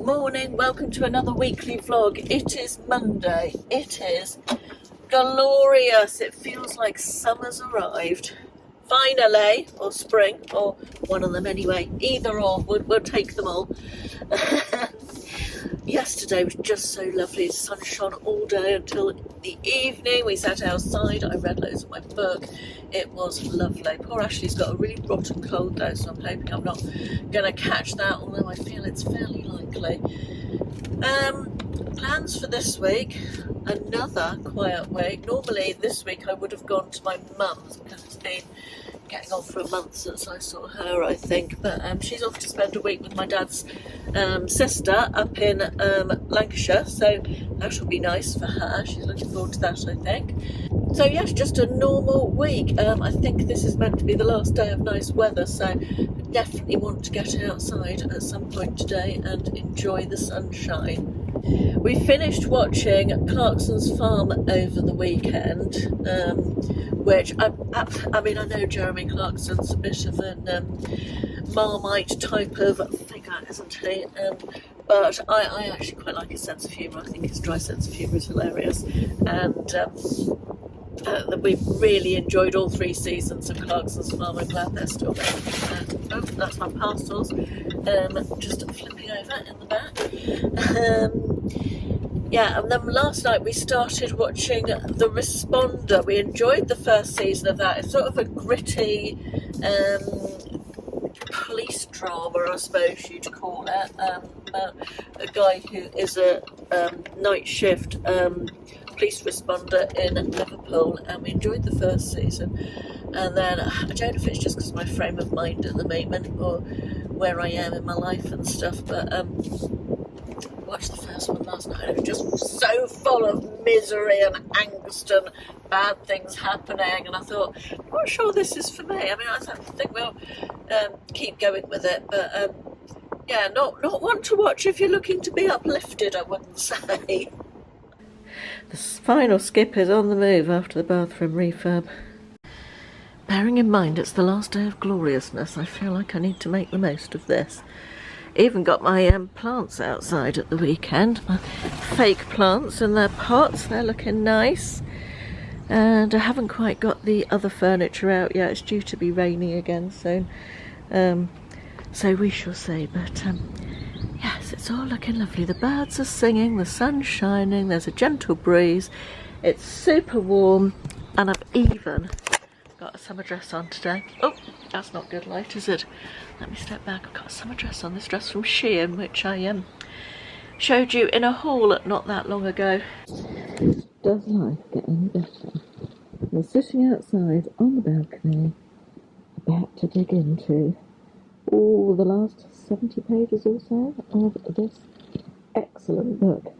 morning, welcome to another weekly vlog. It is Monday. It is glorious. It feels like summer's arrived. Finally, or spring, or one of them anyway. Either or, we'll take them all. Yesterday was just so lovely. The sun shone all day until the evening. We sat outside. I read loads of my book. It was lovely. Poor Ashley's got a really rotten cold though, so I'm hoping I'm not going to catch that, although I feel it's fairly likely. Plans for this week, another quiet week. Normally this week I would have gone to my mum's because it's been getting on for a month since I saw her, I think, but she's off to spend a week with my dad's sister up in Lancashire, so that will be nice for her. She's looking forward to that, I think. So yes, just a normal week. I think this is meant to be the last day of nice weather, so I definitely want to get outside at some point today and enjoy the sunshine. We finished watching Clarkson's Farm over the weekend, which I mean, I know Jeremy Clarkson's a bit of an Marmite type of figure, isn't he? But I actually quite like his sense of humour. I think his dry sense of humour is hilarious, and we've really enjoyed all 3 seasons of Clarkson's Farm. I'm glad they're still there. Oh, that's my parcels. Just flipping over in the back. Yeah, and then last night we started watching The Responder. We enjoyed the first season of that. It's sort of a gritty police drama, I suppose you'd call it, about a guy who is a night shift police responder in Liverpool, and we enjoyed the first season. And then I don't know if it's just because of my frame of mind at the moment or where I am in my life and stuff, but watched the first one last night. It was just so full of misery and angst and bad things happening, and I thought, I'm not sure this is for me. I mean, I think we'll keep going with it, but yeah, not one to watch if you're looking to be uplifted, I wouldn't say. The final skip is on the move after the bathroom refurb. Bearing in mind it's the last day of gloriousness, I feel like I need to make the most of this. Even got my plants outside at the weekend, my fake plants in their pots. They're looking nice, and I haven't quite got the other furniture out yet. It's due to be raining again soon, so we shall see. But yes, it's all looking lovely. The birds are singing, the sun's shining, there's a gentle breeze, it's super warm, and I've even got a summer dress on today. Oh, that's not good light, is it? Let me step back. I've got a summer dress on, this dress from Shein, which I showed you in a haul not that long ago. Does life get any better? We're sitting outside on the balcony, about to dig into the last 70 pages or so of this excellent book.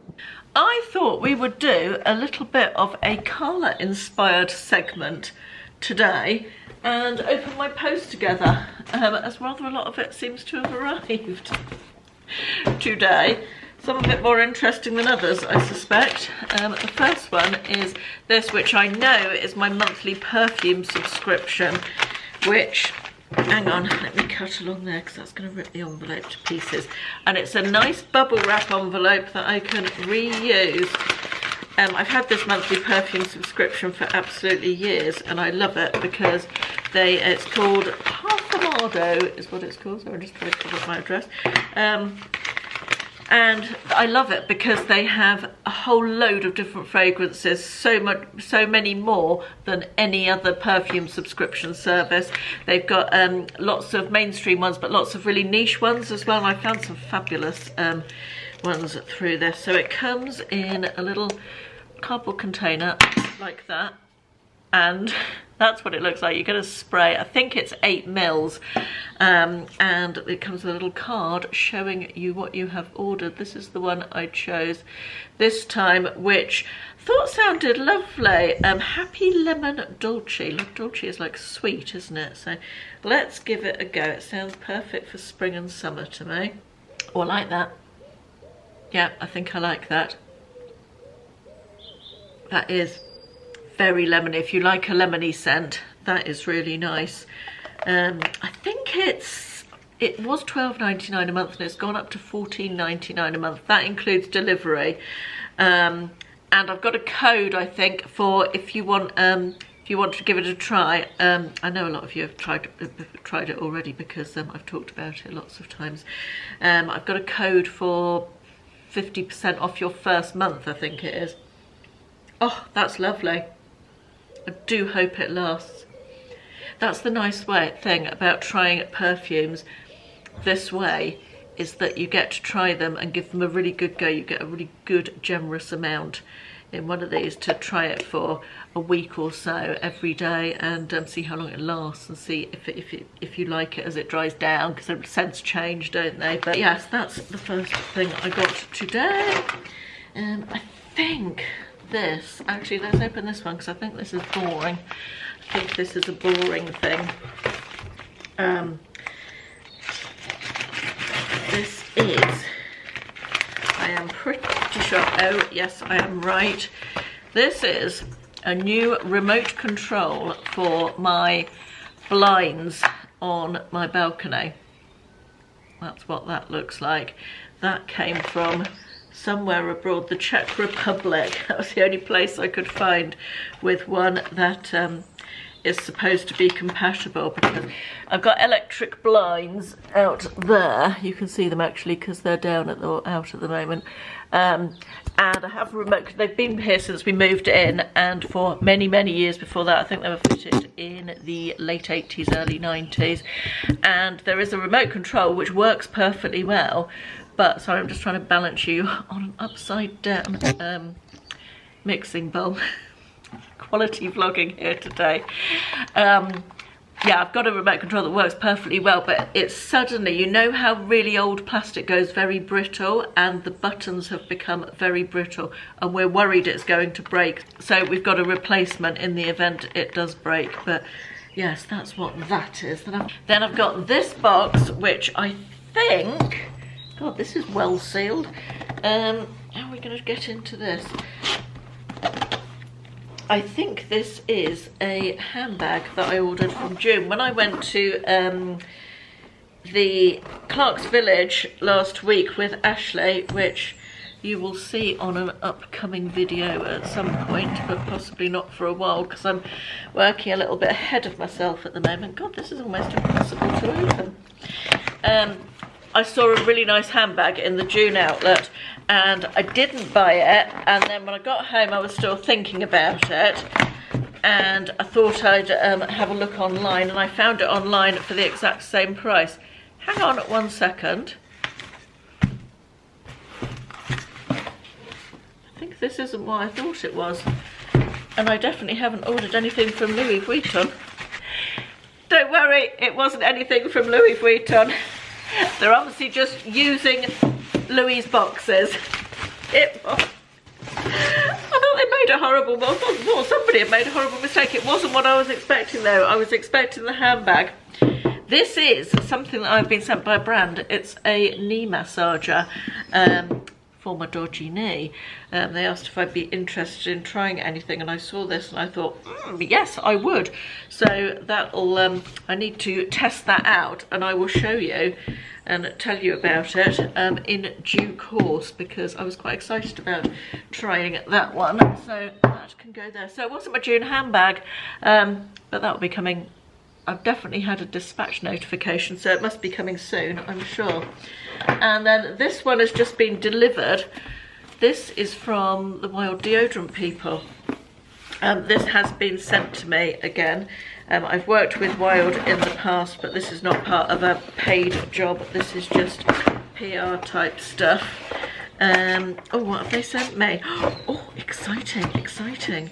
I thought we would do a little bit of a Carla-inspired segment today and open my post together, as rather a lot of it seems to have arrived today. Some of it more interesting than others, I suspect. The first one is this, which I know is my monthly Perfume subscription, which, hang on, let me cut along there because that's going to rip the envelope to pieces. And it's a nice bubble wrap envelope that I can reuse. I've had this monthly Perfume subscription for absolutely years, and I love it because it's called Parfumado is what it's called. So I'm just trying to cover up my address. And I love it because they have a whole load of different fragrances, so many more than any other perfume subscription service. They've got lots of mainstream ones, but lots of really niche ones as well. And I found some fabulous ones through this. So it comes in a little cardboard container like that, and that's what it looks like. You're going to spray, I think it's 8 mils, and it comes with a little card showing you what you have ordered. This is the one I chose this time, which I thought sounded lovely. Happy Lemon Dolce. Dolce is like sweet, isn't it? So let's give it a go. It sounds perfect for spring and summer to me. Oh, I like that. Yeah, I think I like that. That is very lemony. If you like a lemony scent, that is really nice. I think it's it was £12.99 a month and it's gone up to £14.99 a month. That includes delivery. And I've got a code, I think, for if you want to give it a try. I know a lot of you have tried it already because I've talked about it lots of times. I've got a code for 50% off your first month, I think it is. Oh, that's lovely. I do hope it lasts. That's the nice thing about trying perfumes this way, is that you get to try them and give them a really good go. You get a really good generous amount in one of these to try it for a week or so every day, and see how long it lasts, and see if you like it as it dries down, because the scents change, don't they? But yes, that's the first thing I got today. I think this, actually, let's open this one because I think this is boring. I think this is a boring thing. This is, I am pretty sure, oh yes I am right, this is a new remote control for my blinds on my balcony. That's what that looks like. That came from somewhere abroad, the Czech Republic. That was the only place I could find with one that is supposed to be compatible, because I've got electric blinds out there. You can see them actually because they're down at out at the moment. And I have a remote. They've been here since we moved in, and for many years before that. I think they were fitted in the late 80s, early 90s. And there is a remote control which works perfectly well. But sorry, I'm just trying to balance you on an upside down mixing bowl. Quality vlogging here today. Yeah, I've got a remote control that works perfectly well, but it's suddenly, you know how really old plastic goes very brittle, and the buttons have become very brittle, and we're worried it's going to break. So we've got a replacement in the event it does break. But yes, that's what that is. Then I've got this box, which I think, God, this is well sealed. How are we going to get into this? I think this is a handbag that I ordered from June. When I went to the Clark's Village last week with Ashley, which you will see on an upcoming video at some point, but possibly not for a while because I'm working a little bit ahead of myself at the moment. God, this is almost impossible to open. I saw a really nice handbag in the June outlet, and I didn't buy it, and then when I got home I was still thinking about it, and I thought I'd have a look online, and I found it online for the exact same price. Hang on 1 second. I think this isn't what I thought it was, and I definitely haven't ordered anything from Louis Vuitton. Don't worry, it wasn't anything from Louis Vuitton. They're obviously just using Louis' boxes. I thought they made a horrible, well, somebody had made a horrible mistake. It wasn't what I was expecting though. I was expecting the handbag. This is something that I've been sent by a brand. It's a knee massager for my dodgy knee. They asked if I'd be interested in trying anything, and I saw this and I thought, yes, I would. So that'll, I need to test that out, and I will show you and tell you about it in due course, because I was quite excited about trying that one. So that can go there. So it wasn't my June handbag, but that will be coming. I've definitely had a dispatch notification, so it must be coming soon, I'm sure. And then this one has just been delivered. This is from the Wild Deodorant people. This has been sent to me again. I've worked with Wild in the past, but this is not part of a paid job. This is just PR type stuff. Oh, what have they sent me? Oh, exciting, exciting.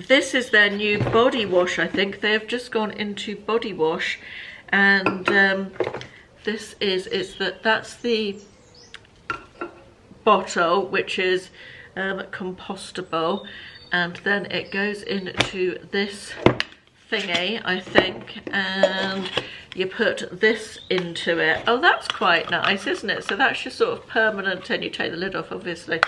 This is their new body wash, I think. They have just gone into body wash, and this is, that's the bottle, which is compostable, and then it goes into this thingy, I think, and you put this into it. Oh, that's quite nice, isn't it? So that's just sort of permanent, and you take the lid off, obviously.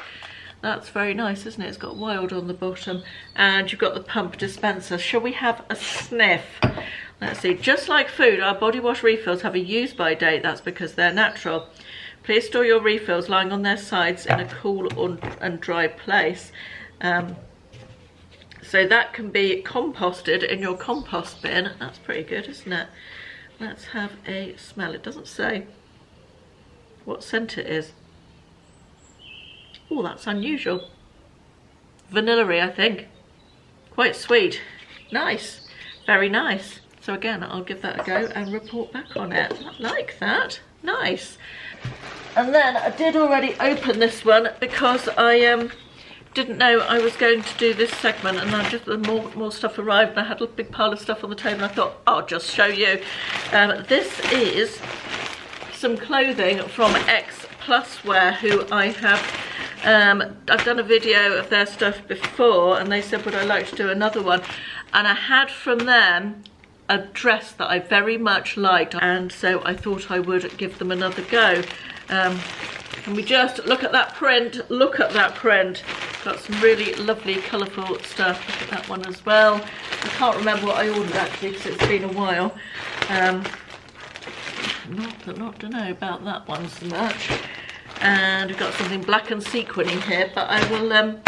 That's very nice, isn't it? It's got Wild on the bottom, and you've got the pump dispenser. Shall we have a sniff Let's see. Just like food, our body wash refills have a use by date. That's because they're natural. Please store your refills lying on their sides in a cool and dry place. So that can be composted in your compost bin. That's pretty good, isn't it? Let's have a smell. It doesn't say what scent it is. Oh, that's unusual. Vanilla-y, I think. Quite sweet. Nice. Very nice. So again, I'll give that a go and report back on it. I like that. Nice. And then I did already open this one because I didn't know I was going to do this segment, and then just more stuff arrived and I had a big pile of stuff on the table and I thought I'll just show you. This is some clothing from X Plus Wear, who I have I've done a video of their stuff before and they said would I like to do another one, and I had from them a dress that I very much liked, and so I thought I would give them another go. Can we just look at that print? Look at that print. Got some really lovely colourful stuff. Look at that one as well. I can't remember what I ordered actually because it's been a while. Not to know about that one so much. And we've got something black and sequiny here, but I will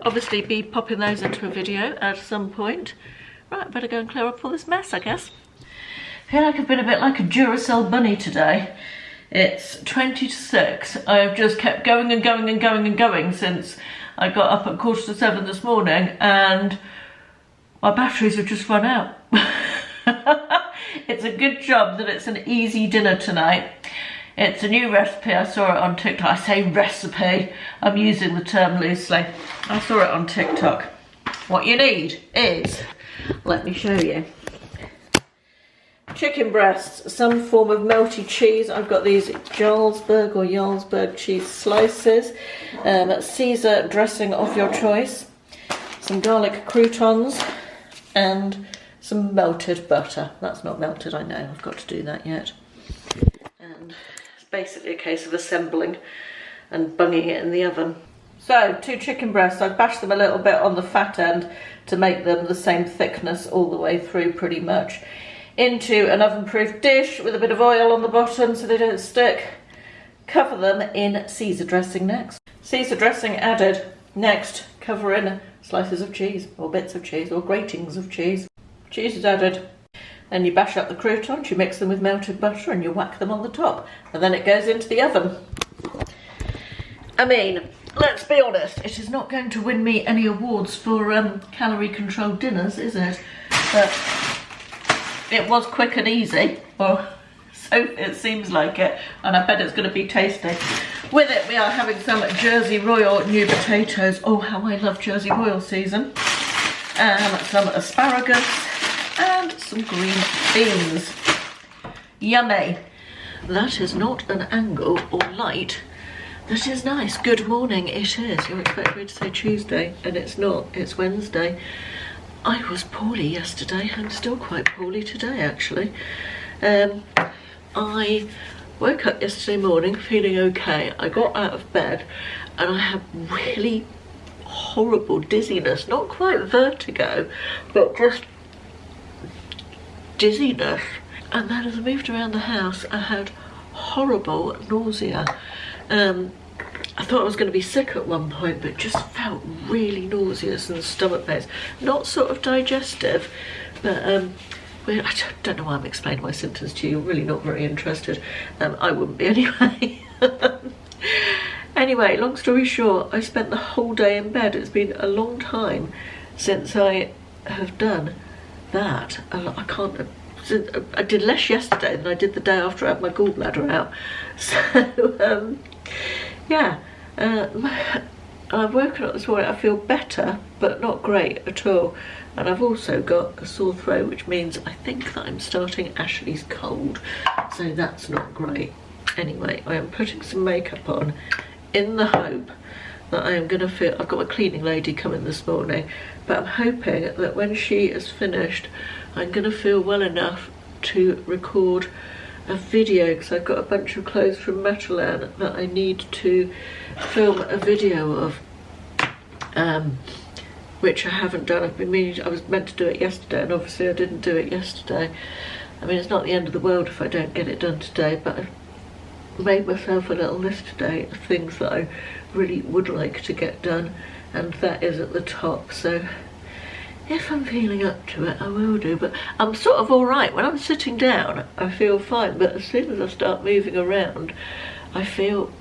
obviously be popping those into a video at some point. Right, better go and clear up all this mess, I guess. I feel like I've been a bit like a Duracell bunny today. It's 20 to 6. I've just kept going and going and going and going since I got up at 6:45 this morning, and my batteries have just run out. It's a good job that it's an easy dinner tonight. It's a new recipe. I saw it on TikTok. I say recipe, I'm using the term loosely. I saw it on TikTok. What you need is, let me show you. Chicken breasts, some form of melty cheese. I've got these Jarlsberg cheese slices, Caesar dressing of your choice, some garlic croutons, and some melted butter. That's not melted, I know, I've got to do that yet. And it's basically a case of assembling and bunging it in the oven. So, 2 chicken breasts. I've bashed them a little bit on the fat end to make them the same thickness all the way through pretty much. Into an oven-proof dish with a bit of oil on the bottom so they don't stick. Cover them in Caesar dressing next. Caesar dressing added. Next, cover in slices of cheese or bits of cheese or gratings of cheese. Cheese is added. Then you bash up the croutons, you mix them with melted butter and you whack them on the top. And then it goes into the oven. I mean, let's be honest, it is not going to win me any awards for calorie-controlled dinners, is it? But it was quick and easy, or so it seems like it, and I bet it's going to be tasty. With it, we are having some Jersey Royal new potatoes. Oh, how I love Jersey Royal season. Some asparagus and some green beans. Yummy. That is not an angle or light. That is nice. Good morning, it is. You expect me to say Tuesday, and it's not. It's Wednesday. I was poorly yesterday. I'm still quite poorly today, actually. I woke up yesterday morning feeling okay. I got out of bed and I had really horrible dizziness. Not quite vertigo, but just dizziness. And then as I moved around the house, I had horrible nausea. I thought I was going to be sick at one point, but just felt really nauseous and stomach pains. Not sort of digestive, but I don't know why I'm explaining my symptoms to you. You're really not very interested. I wouldn't be anyway. Anyway, long story short, I spent the whole day in bed. It's been a long time since I have done that. I did less yesterday than I did the day after I had my gallbladder out. So, yeah, I've woken up this morning. I feel better, but not great at all. And I've also got a sore throat, which means I think that I'm starting Ashley's cold. So that's not great. Anyway, I am putting some makeup on in the hope that I am going to feel... I've got my cleaning lady coming this morning, but I'm hoping that when she is finished, I'm going to feel well enough to record a video, because I've got a bunch of clothes from Matalan that I need to film a video of. which I haven't done. I've been meaning, I was meant to do it yesterday, and obviously I didn't do it yesterday. I mean, it's not the end of the world if I don't get it done today, but I've made myself a little list today of things that I really would like to get done, and that is at the top. So if I'm feeling up to it, I will do. But I'm sort of all right. When I'm sitting down, I feel fine, but as soon as I start moving around, I feel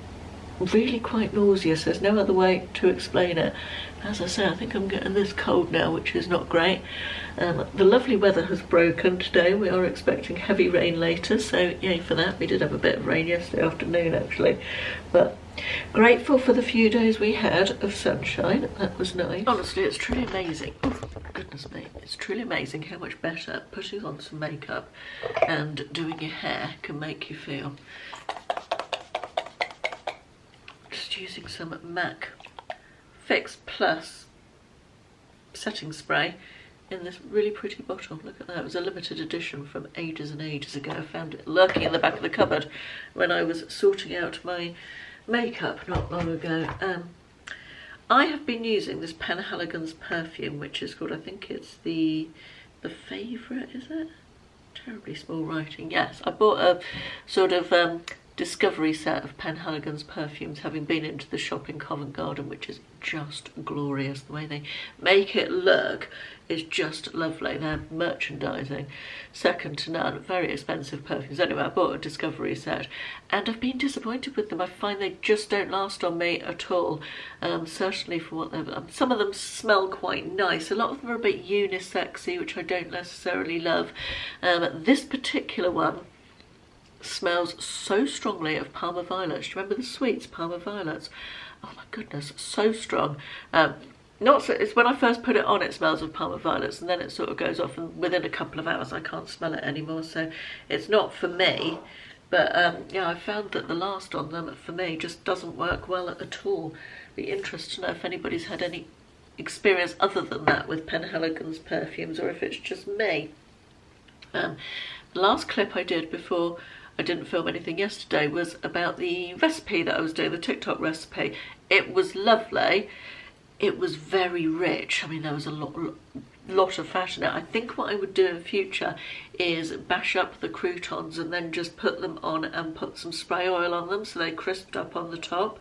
really quite nauseous. There's no other way to explain it. As I say, I think I'm getting this cold now, which is not great. The lovely weather has broken today. We are expecting heavy rain later, so yay for that. We did have a bit of rain yesterday afternoon actually, but grateful for the few days we had of sunshine. That was nice. Honestly, it's truly amazing. Oh, goodness me. It's truly amazing how much better putting on some makeup and doing your hair can make you feel. Just using some MAC Fix Plus setting spray in this really pretty bottle. Look at that. It was a limited edition from ages and ages ago. I found it lurking in the back of the cupboard when I was sorting out my makeup not long ago. I have been using this Penhaligon's perfume, which is called, I think it's the Favourite, is it? Terribly small writing. Yes, I bought a sort of discovery set of Penhaligon's perfumes, having been into the shop in Covent Garden, which is just glorious. The way they make it look is just lovely. Their merchandising, second to none. Very expensive perfumes. Anyway, I bought a discovery set and I've been disappointed with them. I find they just don't last on me at all. Certainly for what they're... some of them smell quite nice. A lot of them are a bit unisexy, which I don't necessarily love. This particular one smells so strongly of Parma Violets. Do you remember the sweets, Parma Violets? Oh my goodness, so strong. Not so, it's when I first put it on, it smells of Parma Violets, and then it sort of goes off, and within a couple of hours I can't smell it anymore, so it's not for me. But yeah, I found that the last on them for me just doesn't work well at all. Be interested to know if anybody's had any experience other than that with Penhaligon's perfumes, or if it's just me. The last clip I did before I didn't film anything yesterday was about the recipe that I was doing, the TikTok recipe. It was lovely. It was very rich. I mean, there was a lot of fat in it. I think what I would do in future is bash up the croutons and then just put them on and put some spray oil on them so they crisped up on the top,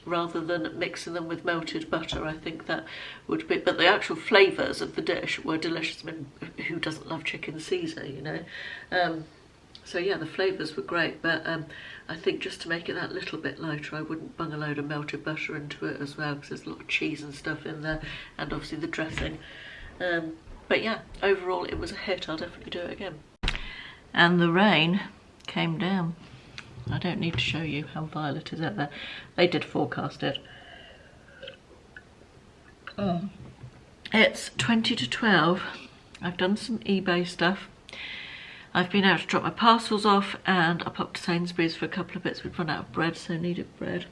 rather than mixing them with melted butter. I think that would be, but the actual flavours of the dish were delicious. I mean, who doesn't love chicken Caesar, you know? So yeah, the flavours were great, but I think just to make it that little bit lighter, I wouldn't bung a load of melted butter into it as well, because there's a lot of cheese and stuff in there, and obviously the dressing. But yeah, overall it was a hit. I'll definitely do it again. And the rain came down. I don't need to show you how vile it is out there. They did forecast it. It's 20 to 12. I've done some eBay stuff. I've been out to drop my parcels off, and I popped to Sainsbury's for a couple of bits. We'd run out of bread, so needed bread.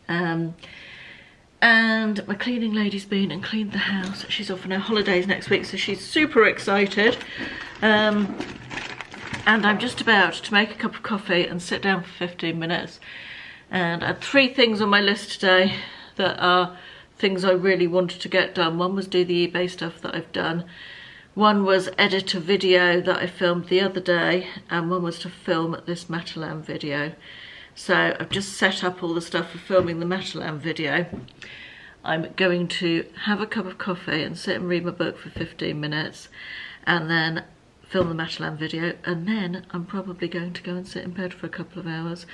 And my cleaning lady's been and cleaned the house. She's off on her holidays next week, so she's super excited. And I'm just about to make a cup of coffee and sit down for 15 minutes. And I had 3 things on my list today that are things I really wanted to get done. One was do the eBay stuff that I've done. One was edit a video that I filmed the other day, and one was to film this Matalan video. So I've just set up all the stuff for filming the Matalan video. I'm going to have a cup of coffee and sit and read my book for 15 minutes, and then film the Matalan video, and then I'm probably going to go and sit in bed for a couple of hours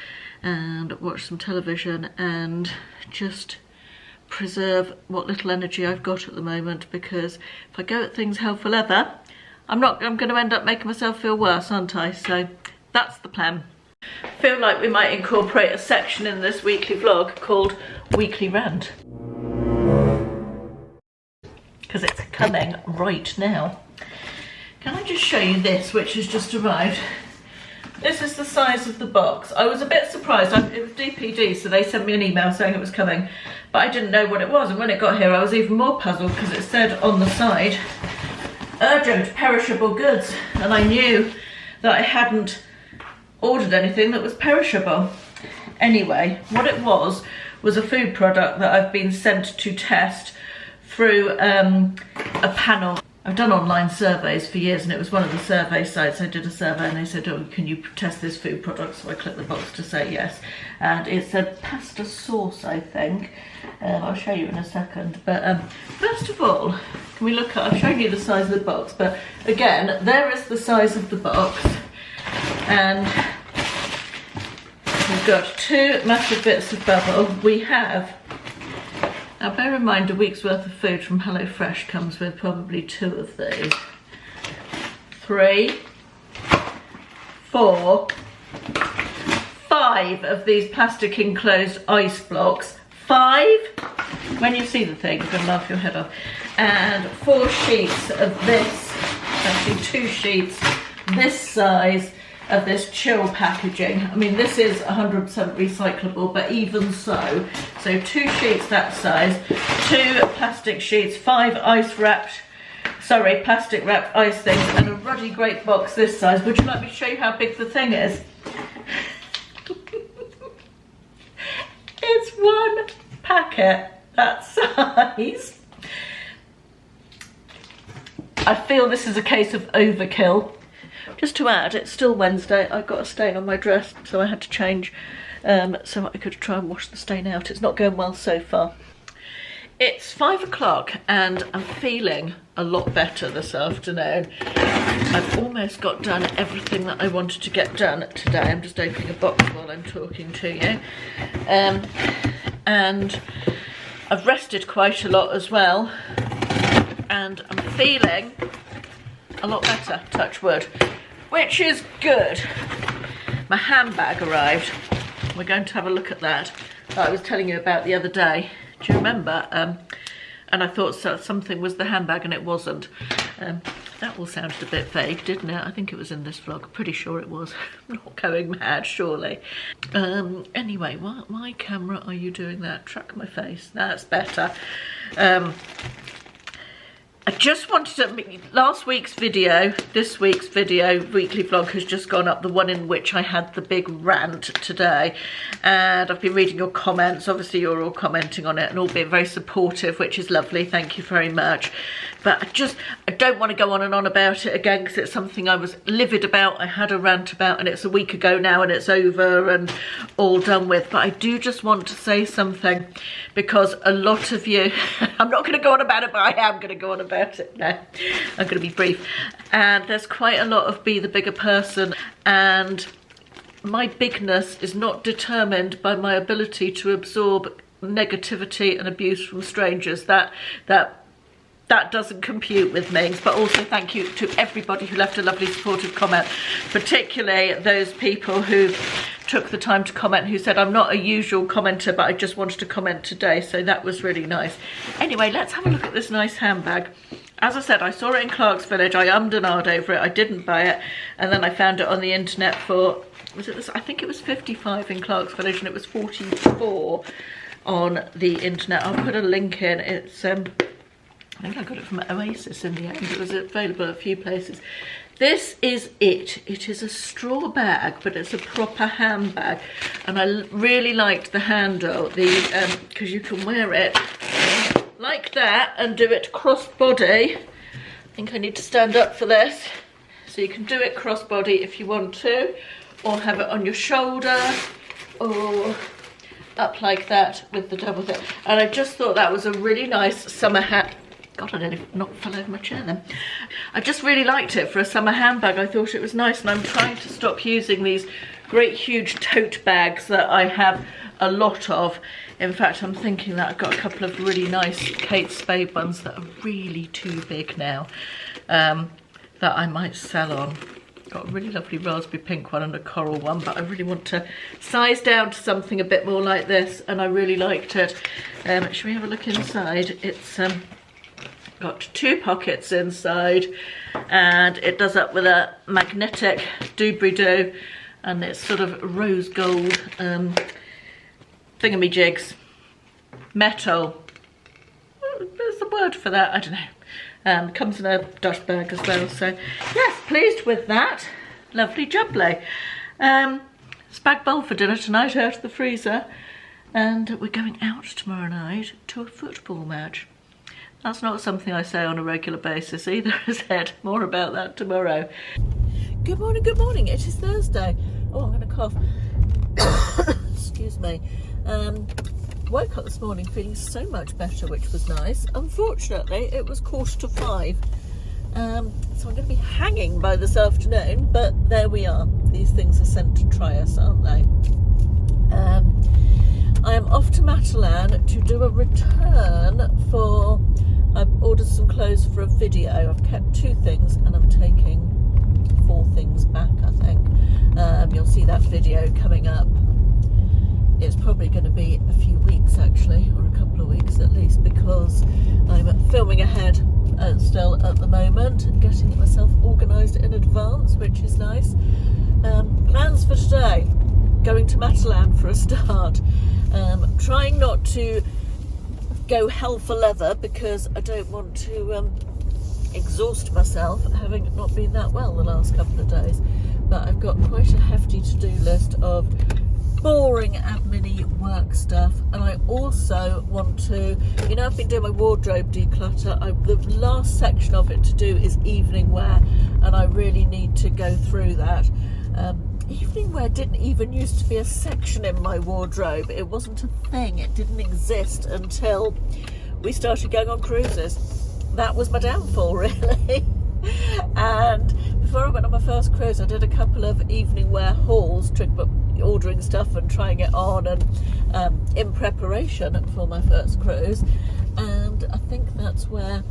and watch some television and just preserve what little energy I've got at the moment, because if I go at things hell for leather, I'm going to end up making myself feel worse, aren't I? So that's the plan. I feel like we might incorporate a section in this weekly vlog called Weekly Rant, because it's coming right now. Can I just show you this, which has just arrived? This is the size of the box. I was a bit surprised. It was DPD, so they sent me an email saying it was coming, but I didn't know what it was. And when it got here, I was even more puzzled, because it said on the side, urgent perishable goods. And I knew that I hadn't ordered anything that was perishable. Anyway, what it was a food product that I've been sent to test through a panel. I've done online surveys for years, and it was one of the survey sites. I did a survey and they said, oh, can you test this food product? So I clicked the box to say yes. And it's a pasta sauce, I think. I'll show you in a second. But first of all, can we look at, I've shown you the size of the box, but again, there is the size of the box. And we've got 2 massive bits of bubble. We have, now bear in mind a week's worth of food from HelloFresh comes with probably 2 of these. 3, 4, 5 of these plastic enclosed ice blocks. 5, when you see the thing you're going to laugh your head off. And 4 sheets of this, actually 2 sheets this size of this chill packaging. I mean, this is 100% recyclable, but even so 2 sheets that size, 2 plastic sheets, 5 plastic wrapped ice things, and a ruddy great box this size. Would you like me to show you how big the thing is? It's 1 packet that size. I feel this is a case of overkill. Just to add, it's still Wednesday. I got a stain on my dress, so I had to change so I could try and wash the stain out. It's not going well so far. It's 5 o'clock and I'm feeling a lot better this afternoon. I've almost got done everything that I wanted to get done today. I'm just opening a box while I'm talking to you. And I've rested quite a lot as well. And I'm feeling a lot better, touch wood, which is good. My handbag arrived. We're going to have a look at that I was telling you about the other day. Do you remember? And I thought something was the handbag and it wasn't. That all sounded a bit vague, didn't it? I think it was in this vlog. Pretty sure it was. I'm not going mad, surely. Anyway, my camera, are you doing that? Track my face. That's better. I just wanted to, last week's video, this week's video, weekly vlog has just gone up, the one in which I had the big rant today, and I've been reading your comments. Obviously you're all commenting on it and all being very supportive, which is lovely, thank you very much. But I don't want to go on and on about it again because it's something I was livid about, I had a rant about, and it's a week ago now and it's over and all done with. But I do just want to say something because a lot of you, I'm not going to go on about it, but I am going to go on about it. No, I'm going to be brief. And there's quite a lot of be the bigger person, and my bigness is not determined by my ability to absorb negativity and abuse from strangers. That doesn't compute with me. But also thank you to everybody who left a lovely supportive comment, particularly those people who took the time to comment, who said, I'm not a usual commenter, but I just wanted to comment today. So that was really nice. Anyway, let's have a look at this nice handbag. As I said, I saw it in Clark's Village. I ummed and ahed over it. I didn't buy it. And then I found it on the internet for, was it this? I think it was 55 in Clark's Village and it was 44 on the internet. I'll put a link in. It's, I think I got it from Oasis in the end. It was available at a few places. This is it. It is a straw bag, but it's a proper handbag. And I really liked the handle, because you can wear it like that and do it crossbody. I think I need to stand up for this. So you can do it crossbody if you want to, or have it on your shoulder, or up like that with the double thing. And I just thought that was a really nice summer hat. God, I nearly fell over my chair then. I just really liked it for a summer handbag. I thought it was nice, and I'm trying to stop using these great huge tote bags that I have a lot of. In fact, I'm thinking that I've got a couple of really nice Kate Spade ones that are really too big now, that I might sell on. Got a really lovely raspberry pink one and a coral one, but I really want to size down to something a bit more like this, and I really liked it. Shall we have a look inside? It's got 2 pockets inside, and it does up with a magnetic doobly-doo, and it's sort of rose gold thingamajigs, metal. There's a word for that, I don't know. Comes in a dust bag as well, so yes, pleased with that. Lovely jubbly. Spag bowl for dinner tonight out of the freezer, and we're going out tomorrow night to a football match. That's not something I say on a regular basis either, as said. More about that tomorrow. Good morning, good morning. It is Thursday. Oh, I'm going to cough. Excuse me. Woke up this morning feeling so much better, which was nice. Unfortunately, it was 4:45. So I'm going to be hanging by this afternoon, but there we are. These things are sent to try us, aren't they? I am off to Matalan to do a return for... I've ordered some clothes for a video. I've kept 2 things and I'm taking 4 things back, I think. You'll see that video coming up. It's probably going to be a few weeks actually, or a couple of weeks at least, because I'm filming ahead still at the moment and getting myself organised in advance, which is nice. Plans for today: going to Matalan for a start. Trying not to go hell for leather because I don't want to exhaust myself, having not been that well the last couple of days. But I've got quite a hefty to-do list of boring admin-y work stuff, and I also want to, you know, I've been doing my wardrobe declutter. The last section of it to do is evening wear, and I really need to go through that. Evening wear didn't even used to be a section in my wardrobe. It wasn't a thing. It didn't exist until we started going on cruises. That was my downfall, really. And before I went on my first cruise, I did a couple of evening wear hauls, ordering stuff and trying it on, and in preparation for my first cruise. And I think that's where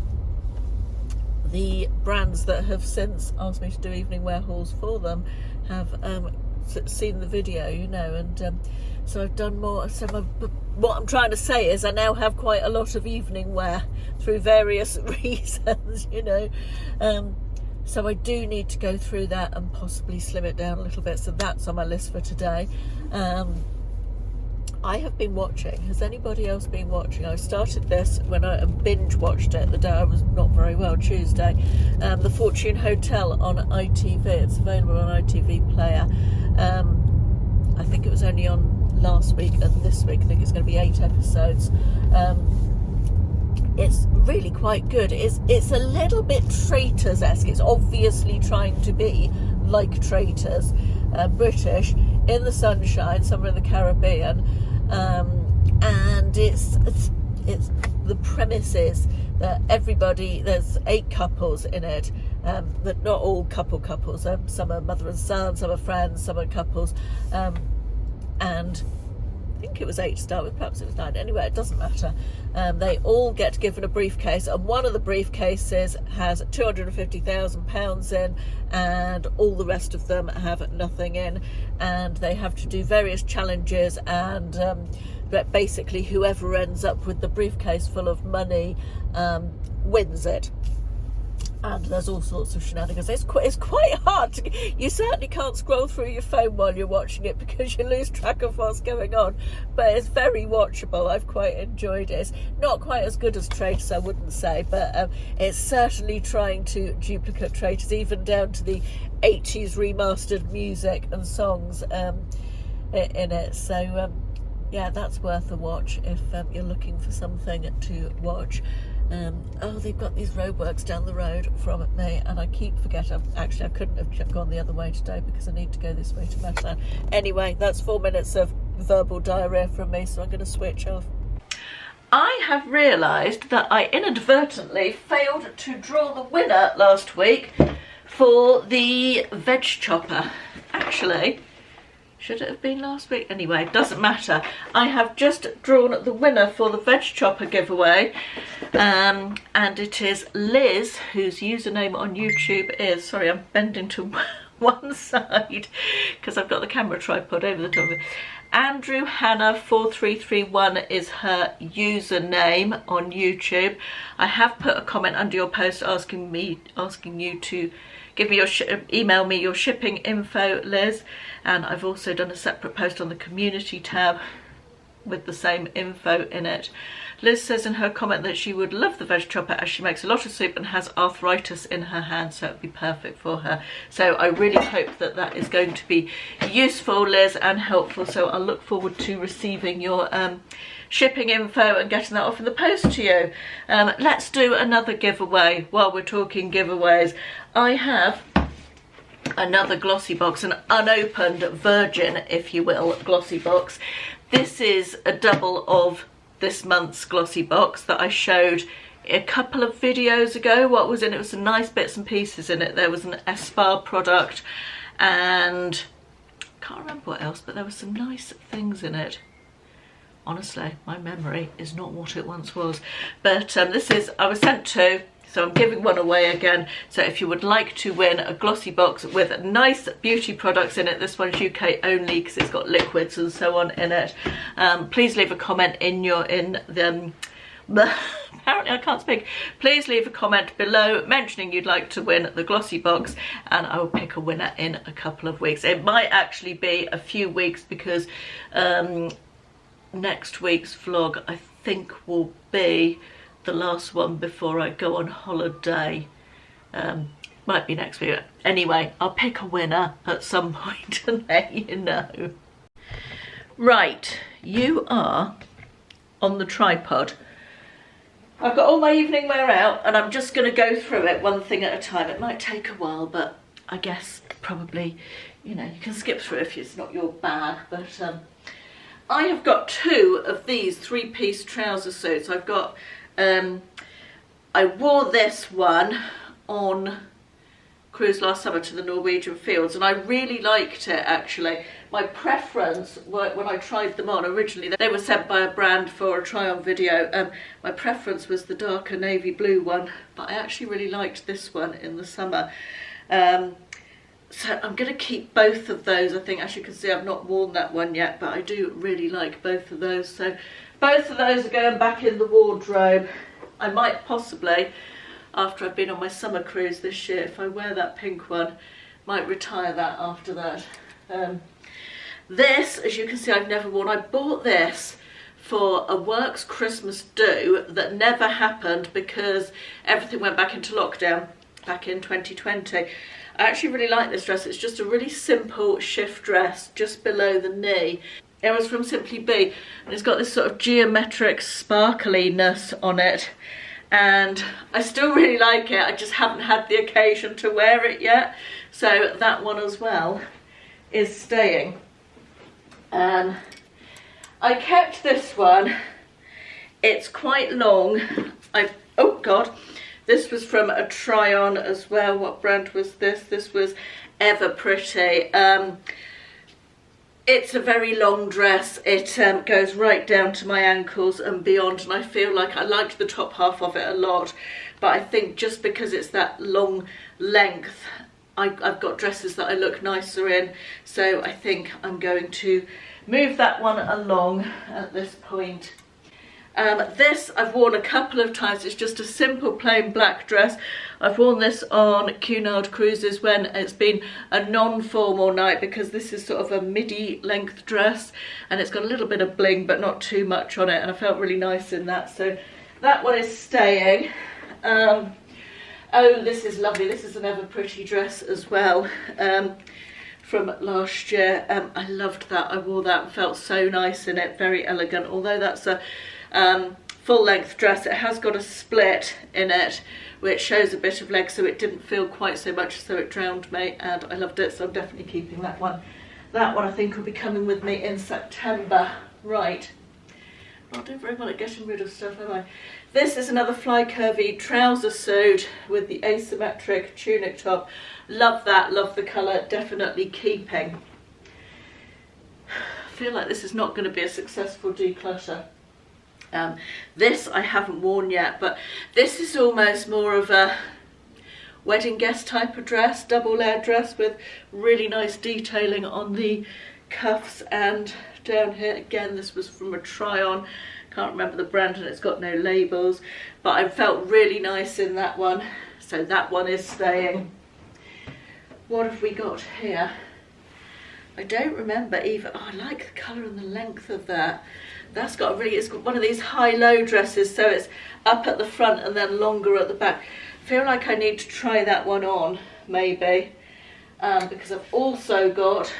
the brands that have since asked me to do evening wear hauls for them have seen the video, you know, and so I've done more. So what I'm trying to say is I now have quite a lot of evening wear through various reasons, you know. So I do need to go through that and possibly slim it down a little bit. So that's on my list for today. I have been watching. Has anybody else been watching? I started this when I binge watched it the day I was not very well, Tuesday. The Fortune Hotel on ITV. It's available on ITV Player. I think it was only on last week and this week. I think it's going to be 8 episodes. It's really quite good. It's a little bit Traitors-esque. It's obviously trying to be like Traitors, British, in the sunshine, somewhere in the Caribbean, and it's the premise is that there's 8 couples in it, but not all couples. Some are mother and son, some are friends, some are couples, and I think it was 8 to start with, perhaps it was 9. Anyway, it doesn't matter. They all get given a briefcase, and one of the briefcases has £250,000 in, and all the rest of them have nothing in, and they have to do various challenges, and basically whoever ends up with the briefcase full of money wins it. And there's all sorts of shenanigans. It's quite hard you certainly can't scroll through your phone while you're watching it because you lose track of what's going on, but it's very watchable. I've quite enjoyed it. It's not quite as good as Traitors, I wouldn't say, but it's certainly trying to duplicate Traitors, even down to the 80s remastered music and songs in it. So yeah, that's worth a watch if you're looking for something to watch. They've got these roadworks down the road from me, and I keep forgetting. Actually, I couldn't have gone the other way today because I need to go this way to Matalan. Anyway, that's 4 minutes of verbal diarrhea from me, so I'm going to switch off. I have realised that I inadvertently failed to draw the winner last week for the veg chopper. Actually, should it have been last week? Anyway, doesn't matter. I have just drawn the winner for the veg chopper giveaway, and it is Liz, whose username on YouTube is, sorry, I'm bending to one side because I've got the camera tripod over the top of it. Andrew Hannah 4331 is her username on YouTube. I have put a comment under your post asking you to give me email me your shipping info, Liz, and I've also done a separate post on the community tab with the same info in it. Liz says in her comment that she would love the veg chopper as she makes a lot of soup and has arthritis in her hand, so it would be perfect for her. So I really hope that that is going to be useful, Liz, and helpful. So I'll look forward to receiving your shipping info and getting that off in the post to you. Let's do another giveaway while we're talking giveaways. I have another glossy box, an unopened virgin, if you will, glossy box. This is a double of this month's glossy box that I showed a couple of videos ago. What was in it? It was some nice bits and pieces in it. There was an Espar product and I can't remember what else, but there were some nice things in it. Honestly, my memory is not what it once was. But this is, I was sent two, so I'm giving one away again. So if you would like to win a glossy box with nice beauty products in it, this one's UK only because it's got liquids and so on in it. Please leave a comment apparently I can't speak. Please leave a comment below mentioning you'd like to win the glossy box, and I will pick a winner in a couple of weeks. It might actually be a few weeks because next week's vlog I think will be the last one before I go on holiday. Might be next week. Anyway, I'll pick a winner at some point and let you know. Right, you are on the tripod. I've got all my evening wear out and I'm just going to go through it one thing at a time. It might take a while, but I guess probably, you know, you can skip through if it's not your bag. But I have got two of these three-piece trouser suits. I've got I wore this one on cruise last summer to the Norwegian fields and I really liked it actually. My preference when I tried them on originally, they were sent by a brand for a try on video. My preference was the darker navy blue one, but I actually really liked this one in the summer. So I'm going to keep both of those. I think, as you can see, I've not worn that one yet, but I do really like both of those. So both of those are going back in the wardrobe. I might possibly, after I've been on my summer cruise this year, if I wear that pink one, might retire that after that. This, as you can see, I've never worn. I bought this for a works Christmas do that never happened because everything went back into lockdown back in 2020. I actually really like this dress. It's just a really simple shift dress just below the knee. It was from Simply Be and it's got this sort of geometric sparkliness on it and I still really like it. I just haven't had the occasion to wear it yet, so that one as well is staying. I kept this one. It's quite long. Oh god, this was from a try on as well. What brand was this? This was Ever Pretty. It's a very long dress. It goes right down to my ankles and beyond, and I feel like I liked the top half of it a lot, but I think just because it's that long length, I've got dresses that I look nicer in, so I think I'm going to move that one along at this point. This I've worn a couple of times. It's just a simple plain black dress. I've worn this on Cunard cruises when it's been a non-formal night because this is sort of a midi length dress and it's got a little bit of bling but not too much on it, and I felt really nice in that, so that one is staying. Oh, this is lovely. This is an Ever Pretty dress as well, from last year. I loved that. I wore that and felt so nice in it, very elegant. Although that's a full length dress, it has got a split in it which shows a bit of leg, so it didn't feel quite so much, so it drowned me, and I loved it, so I'm definitely keeping that one. That one I think will be coming with me in September. Right, not doing very well at getting rid of stuff, am I? This is another fly curvy trouser suit with the asymmetric tunic top. Love that, love the colour, definitely keeping. I feel like this is not going to be a successful declutter. This I haven't worn yet, but this is almost more of a wedding guest type of dress, double layer dress with really nice detailing on the cuffs and down here. Again, this was from a try on, can't remember the brand and it's got no labels, but I felt really nice in that one, so that one is staying. What have we got here? I don't remember either. Oh, I like the colour and the length of that. That's got a really, it's got one of these high-low dresses, so it's up at the front and then longer at the back. I feel like I need to try that one on, maybe, because I've also got,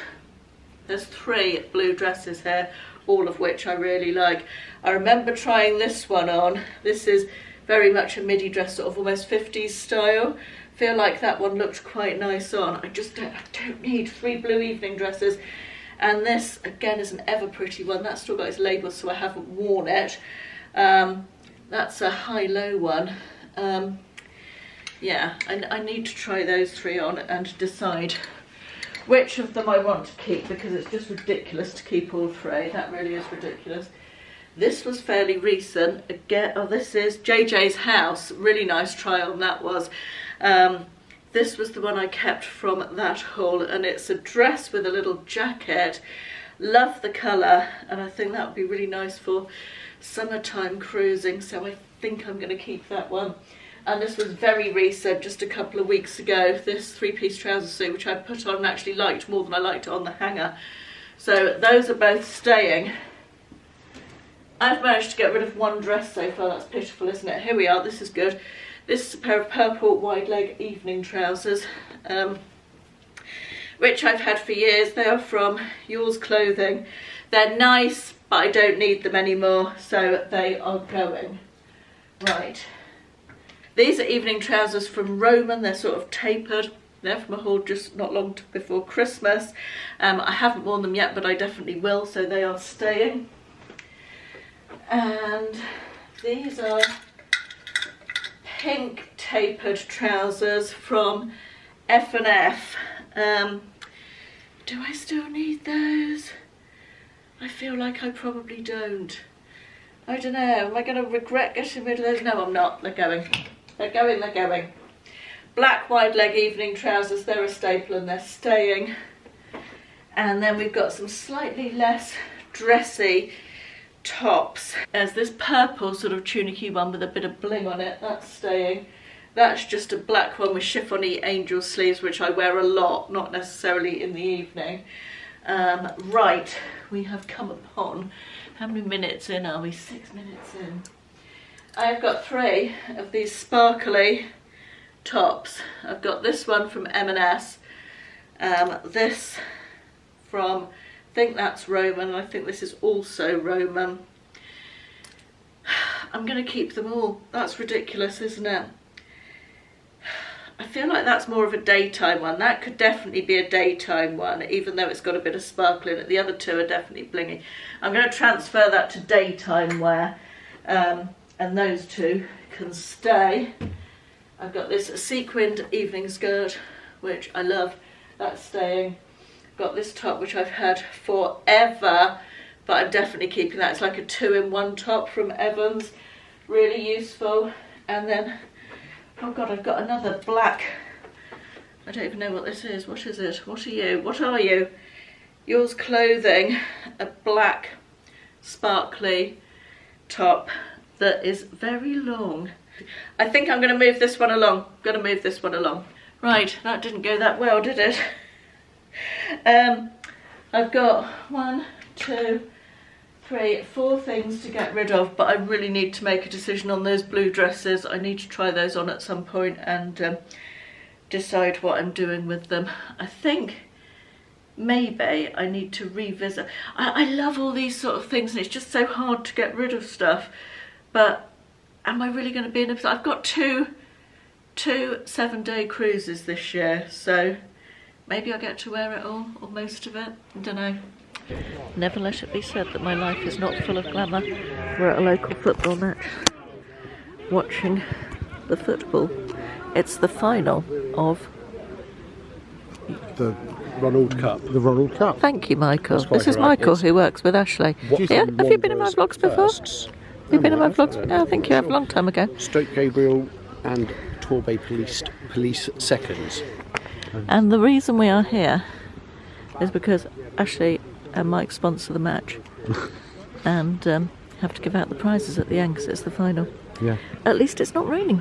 there's 3 blue dresses here, all of which I really like. I remember trying this one on. This is very much a midi dress, sort of almost 50s style. Feel like that one looked quite nice on. I don't need 3 blue evening dresses. And this, again, is an ever pretty one. That's still got its label, so I haven't worn it. That's a high-low one. Yeah, I need to try those 3 on and decide which of them I want to keep, because it's just ridiculous to keep all 3. That really is ridiculous. This was fairly recent. Again, oh, this is JJ's House. Really nice try on that was. This was the one I kept from that haul, and it's a dress with a little jacket. Love the colour, and I think that would be really nice for summertime cruising, so I think I'm going to keep that one. And this was very recent, just a couple of weeks ago, this 3-piece trouser suit, which I put on and actually liked more than I liked it on the hanger. So those are both staying. I've managed to get rid of 1 dress so far. That's pitiful, isn't it? Here we are, this is good. This is a pair of purple wide leg evening trousers, which I've had for years. They are from Yours Clothing. They're nice, but I don't need them anymore, so they are going. Right. These are evening trousers from Roman. They're sort of tapered. They're from a haul just not long before Christmas. I haven't worn them yet, but I definitely will, so they are staying. And these are pink tapered trousers from F&F. Do I still need those? I feel like I probably don't. I don't know. Am I going to regret getting rid of those? No, I'm not. They're going. They're going, they're going. Black wide leg evening trousers. They're a staple and they're staying. And then we've got some slightly less dressy tops. There's this purple sort of tunicky one with a bit of bling on it. That's staying. That's just a black one with chiffony angel sleeves, which I wear a lot, not necessarily in the evening. Right, we have come upon, how many minutes in are we? 6 minutes in. I've got 3 of these sparkly tops. I've got this one from M&S, this from, I think that's Roman, and I think this is also Roman. I'm going to keep them all. That's ridiculous, isn't it? I feel like that's more of a daytime one. That could definitely be a daytime one, even though it's got a bit of sparkle in it. The other 2 are definitely blingy. I'm going to transfer that to daytime wear, and those 2 can stay. I've got this sequined evening skirt, which I love. That's staying. Got this top, which I've had forever, but I'm definitely keeping that. It's like a 2-in-1 top from Evans. Really useful. And then, oh God, I've got another black, I don't even know what this is. What is it? What are you? What are you? Yours Clothing, a black sparkly top that is very long. I think I'm going to move this one along. I'm going to move this one along. Right, that didn't go that well, did it? I've got 1, 2, 3, 4 things to get rid of, but I really need to make a decision on those blue dresses. I need to try those on at some point and decide what I'm doing with them. I think maybe I need to revisit. I love all these sort of things, and it's just so hard to get rid of stuff, but am I really going to be in a position? I've got two 7-day cruises this year, so maybe I'll get to wear it all, or most of it. I don't know. Never let it be said that my life is not full of glamour. We're at a local football match, watching the football. It's the final of the Ronald Cup. The Ronald Cup. Thank you, Michael. This is Michael, who works with Ashley. Yeah, have you been in my vlogs before? Have you been in my vlogs? Yeah, I think you have, a long time ago. Stoke Gabriel and Torbay Police seconds. And the reason we are here is because Ashley and Mike sponsor the match and have to give out the prizes at the end because it's the final. Yeah. At least it's not raining.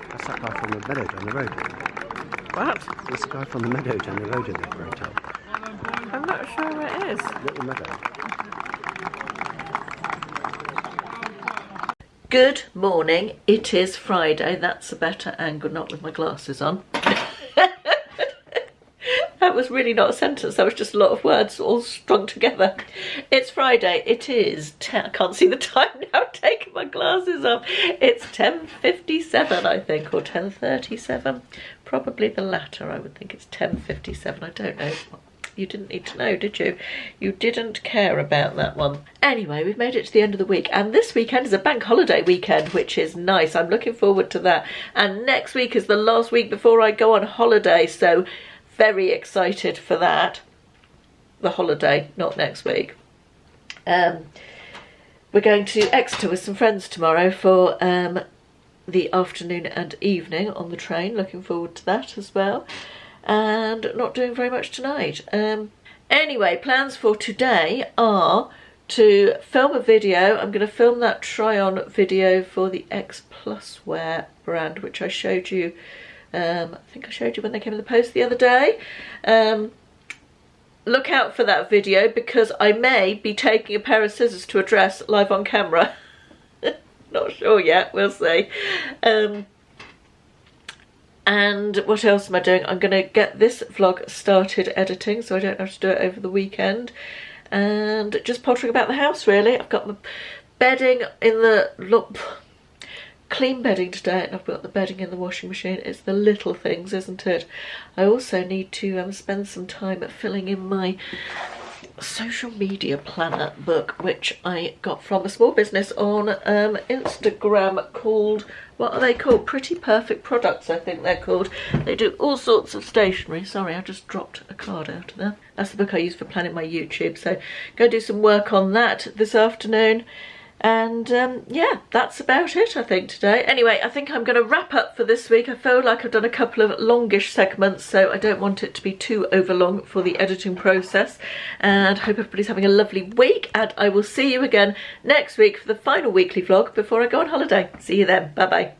That's that guy from the meadow down the road. What? There's a guy from the meadow down the road in that great top. From not sure where it is. Little meadow. Good morning. It is Friday. That's a better angle, not with my glasses on. That was really not a sentence. That was just a lot of words all strung together. It's Friday. It is I can't see the time now. I'm taking my glasses off. It's 10:57, I think, or 10:37. Probably the latter. I would think it's 10:57. I don't know. You didn't need to know, did you? You didn't care about that one. Anyway, we've made it to the end of the week, and this weekend is a bank holiday weekend, which is nice. I'm looking forward to that. And next week is the last week before I go on holiday, so very excited for that. The holiday, not next week. We're going to Exeter with some friends tomorrow for the afternoon and evening on the train. Looking forward to that as well. And not doing very much tonight. Anyway, plans for today are to film a video. I'm going to film that try-on video for the X Plus Wear brand, which I showed you. I think I showed you when they came in the post the other day. Look out for that video because I may be taking a pair of scissors to a dress live on camera. Not sure yet, we'll see. And what else am I doing? I'm going to get this vlog started editing so I don't have to do it over the weekend. And just pottering about the house, really. I've got my bedding in the... clean bedding today, and I've got the bedding in the washing machine. It's the little things, isn't it? I also need to spend some time filling in my social media planner book, which I got from a small business on Instagram called, what are they called? Pretty Perfect Products, I think they're called. They do all sorts of stationery. Sorry, I just dropped a card out of there. That's the book I use for planning my YouTube, so go do some work on that this afternoon. And yeah, that's about it, I think, today. Anyway, I think I'm going to wrap up for this week. I feel like I've done a couple of longish segments, so I don't want it to be too overlong for the editing process. And I hope everybody's having a lovely week, and I will see you again next week for the final weekly vlog before I go on holiday. See you then. Bye-bye.